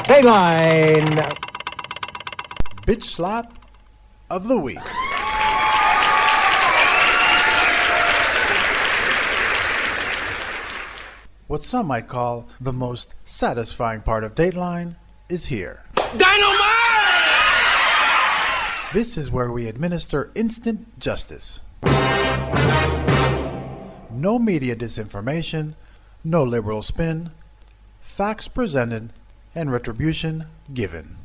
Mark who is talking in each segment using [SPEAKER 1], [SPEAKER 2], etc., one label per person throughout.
[SPEAKER 1] Dateline.
[SPEAKER 2] Bitch slap of the week. What some might call the most satisfying part of Dateline is here.
[SPEAKER 3] Dynamite!
[SPEAKER 2] This is where we administer instant justice. No media disinformation, no liberal spin, facts presented, and retribution given.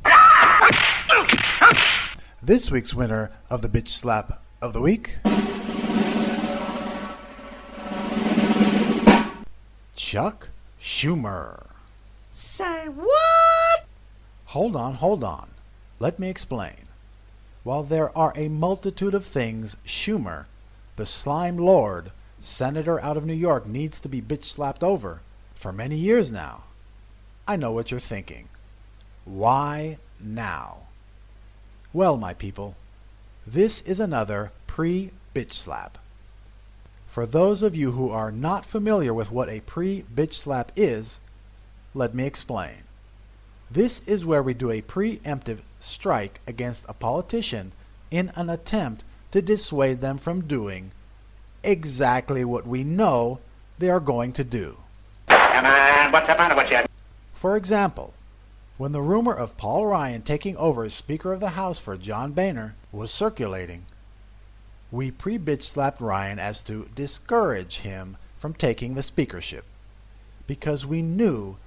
[SPEAKER 2] This week's winner of the Bitch Slap of the Week, Chuck Schumer.
[SPEAKER 4] Say what?
[SPEAKER 2] Hold on. Let me explain. While there are a multitude of things Schumer, the slime lord, senator out of New York, needs to be bitch slapped over for many years now, I know what you're thinking. Why now? Well, my people, this is another pre-bitch slap. For those of you who are not familiar with what a pre-bitch slap is, let me explain. This is where we do a preemptive strike against a politician in an attempt to dissuade them from doing exactly what we know they are going to do. For example, when the rumor of Paul Ryan taking over as Speaker of the House for John Boehner was circulating, we pre-bitch slapped Ryan as to discourage him from taking the speakership, because we knew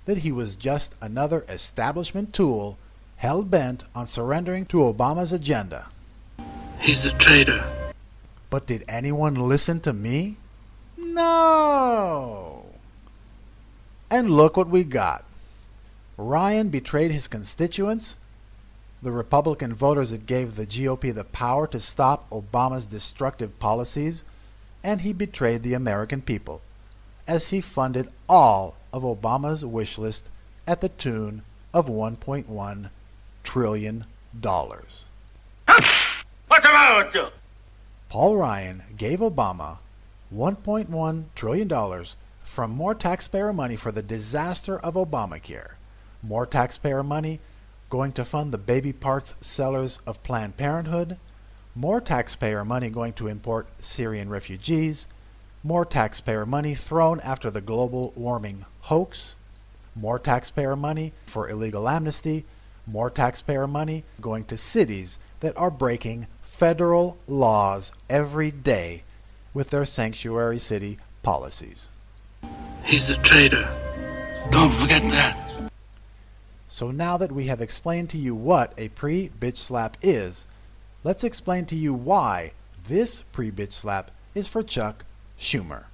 [SPEAKER 2] that he was just another establishment tool hell-bent on surrendering to Obama's agenda.
[SPEAKER 3] He's a traitor.
[SPEAKER 2] But did anyone listen to me? No! And look what we got. Ryan betrayed his constituents, the Republican voters that gave the GOP the power to stop Obama's destructive policies, and he betrayed the American people, as he funded all of Obama's wish list at the tune of $1.1 trillion.
[SPEAKER 3] What's the matter with you?
[SPEAKER 2] Paul Ryan gave Obama $1.1 trillion from more taxpayer money for the disaster of Obamacare, more taxpayer money going to fund the baby parts sellers of Planned Parenthood, more taxpayer money going to import Syrian refugees, more taxpayer money thrown after the global warming hoax, more taxpayer money for illegal amnesty, more taxpayer money going to cities that are breaking federal laws every day with their sanctuary city policies.
[SPEAKER 3] He's a traitor. Don't forget that.
[SPEAKER 2] So now that we have explained to you what a pre-bitch slap is, let's explain to you why this pre-bitch slap is for Chuck Schumer.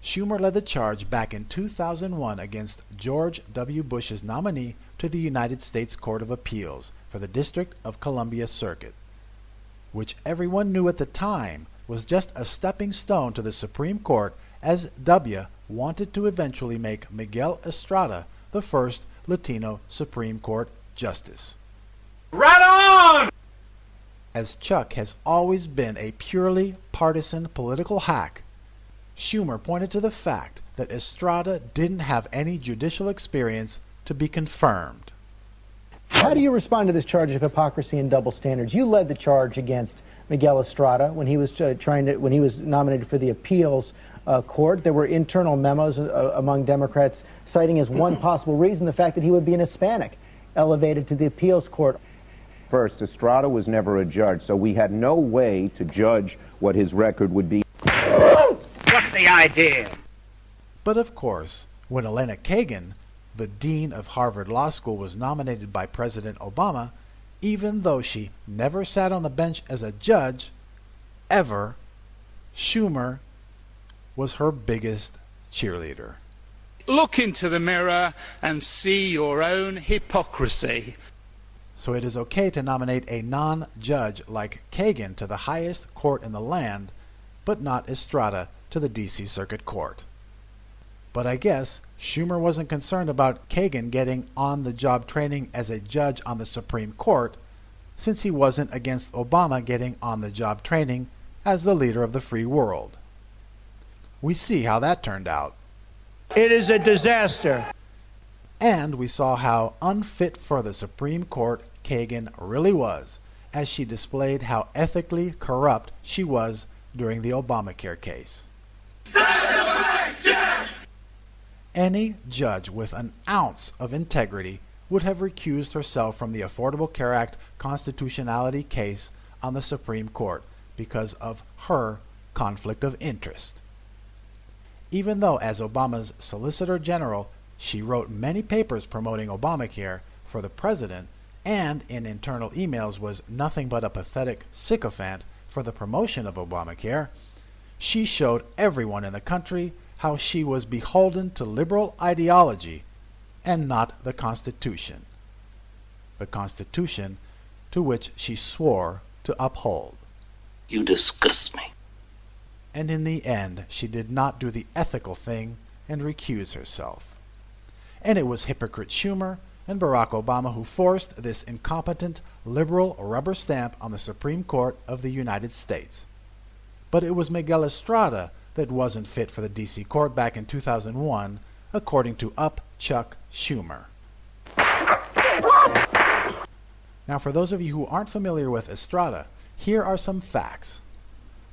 [SPEAKER 2] Schumer led the charge back in 2001 against George W. Bush's nominee to the United States Court of Appeals for the District of Columbia Circuit, which everyone knew at the time was just a stepping stone to the Supreme Court, as W. wanted to eventually make Miguel Estrada the first Latino Supreme Court justice.
[SPEAKER 3] Right on!
[SPEAKER 2] As Chuck has always been a purely partisan political hack, Schumer pointed to the fact that Estrada didn't have any judicial experience to be confirmed.
[SPEAKER 5] How do you respond to this charge of hypocrisy and double standards? You led the charge against Miguel Estrada when he was when he was nominated for the appeals court. There were internal memos among Democrats citing as one possible reason the fact that he would be an Hispanic elevated to the appeals court.
[SPEAKER 6] First, Estrada was never a judge, so we had no way to judge what his record would be.
[SPEAKER 1] What's the idea?
[SPEAKER 2] But of course, when Elena Kagan, the dean of Harvard Law School, was nominated by President Obama, even though she never sat on the bench as a judge, ever, Schumer was her biggest cheerleader.
[SPEAKER 7] Look into the mirror and see your own hypocrisy.
[SPEAKER 2] So it is okay to nominate a non-judge like Kagan to the highest court in the land, but not Estrada to the D.C. Circuit Court. But I guess Schumer wasn't concerned about Kagan getting on-the-job training as a judge on the Supreme Court, since he wasn't against Obama getting on-the-job training as the leader of the free world. We see how that turned out.
[SPEAKER 8] It is a disaster.
[SPEAKER 2] And we saw how unfit for the Supreme Court Kagan really was, as she displayed how ethically corrupt she was during the Obamacare case. Any judge with an ounce of integrity would have recused herself from the Affordable Care Act constitutionality case on the Supreme Court because of her conflict of interest. Even though as Obama's Solicitor General she wrote many papers promoting Obamacare for the president and in internal emails was nothing but a pathetic sycophant for the promotion of Obamacare, she showed everyone in the country how she was beholden to liberal ideology and not the Constitution to which she swore to uphold.
[SPEAKER 3] You disgust me.
[SPEAKER 2] And in the end, she did not do the ethical thing and recuse herself. And it was hypocrite Schumer and Barack Obama who forced this incompetent liberal rubber stamp on the Supreme Court of the United States. But it was Miguel Estrada that wasn't fit for the D.C. court back in 2001, according to Chuck Schumer. Now, for those of you who aren't familiar with Estrada, here are some facts.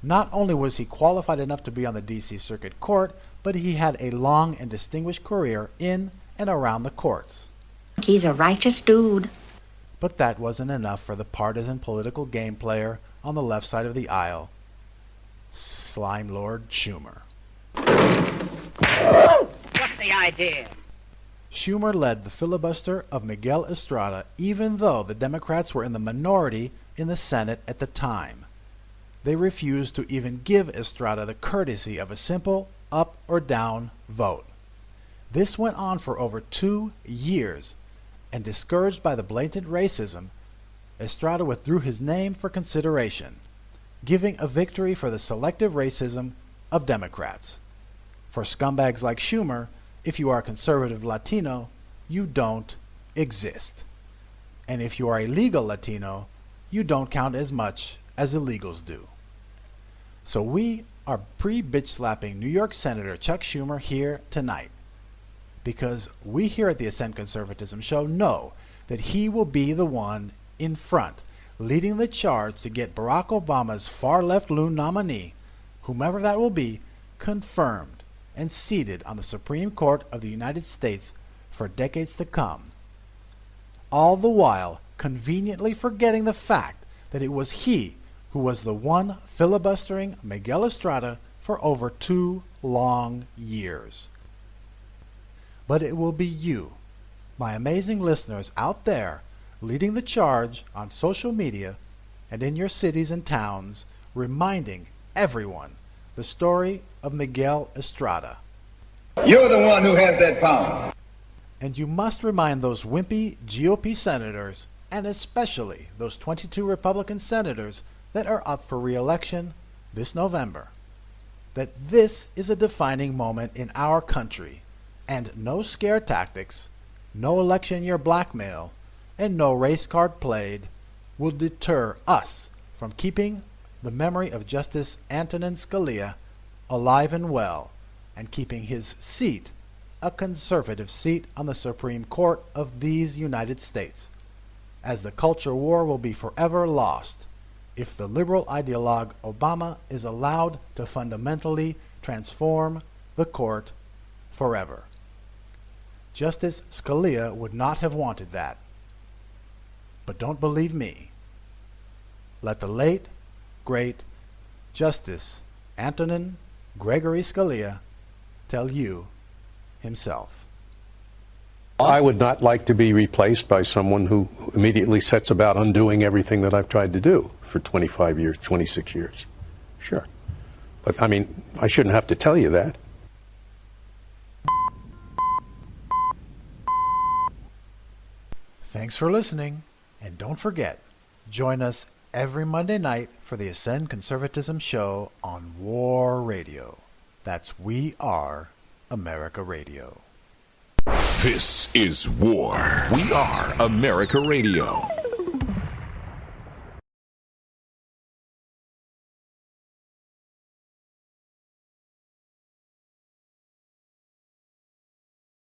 [SPEAKER 2] Not only was he qualified enough to be on the D.C. Circuit Court, but he had a long and distinguished career in and around the courts.
[SPEAKER 4] He's a righteous dude.
[SPEAKER 2] But that wasn't enough for the partisan political game player on the left side of the aisle, Slime Lord Schumer.
[SPEAKER 1] What's the idea?
[SPEAKER 2] Schumer led the filibuster of Miguel Estrada even though the Democrats were in the minority in the Senate at the time. They refused to even give Estrada the courtesy of a simple up or down vote. This went on for over 2 years, and discouraged by the blatant racism, Estrada withdrew his name for consideration, giving a victory for the selective racism of Democrats. For scumbags like Schumer, if you are a conservative Latino, you don't exist. And if you are a legal Latino, you don't count as much as illegals do. So we are pre-bitch-slapping New York Senator Chuck Schumer here tonight, because we here at the Ascend Conservatism Show know that he will be the one in front, leading the charge to get Barack Obama's far-left loon nominee, whomever that will be, confirmed and seated on the Supreme Court of the United States for decades to come. All the while conveniently forgetting the fact that it was he who was the one filibustering Miguel Estrada for over 2 long years. But it will be you, my amazing listeners out there, leading the charge on social media and in your cities and towns, reminding everyone the story of Miguel Estrada.
[SPEAKER 8] You're the one who has that power.
[SPEAKER 2] And you must remind those wimpy GOP senators, and especially those 22 Republican senators that are up for re-election this November, that this is a defining moment in our country, and no scare tactics, no election year blackmail, and no race card played will deter us from keeping the memory of Justice Antonin Scalia alive and well, and keeping his seat a conservative seat on the Supreme Court of these United States, as the culture war will be forever lost if the liberal ideologue Obama is allowed to fundamentally transform the court forever. Justice Scalia would not have wanted that. But don't believe me. Let the late, great Justice Antonin Gregory Scalia tell you himself.
[SPEAKER 9] I would not like to be replaced by someone who immediately sets about undoing everything that I've tried to do for 25 years, 26 years. Sure. But, I mean, I shouldn't have to tell you that.
[SPEAKER 2] Thanks for listening, and don't forget, join us every Monday night for the Ascend Conservatism Show on War Radio. That's We Are America Radio.
[SPEAKER 10] This is War. We Are America Radio.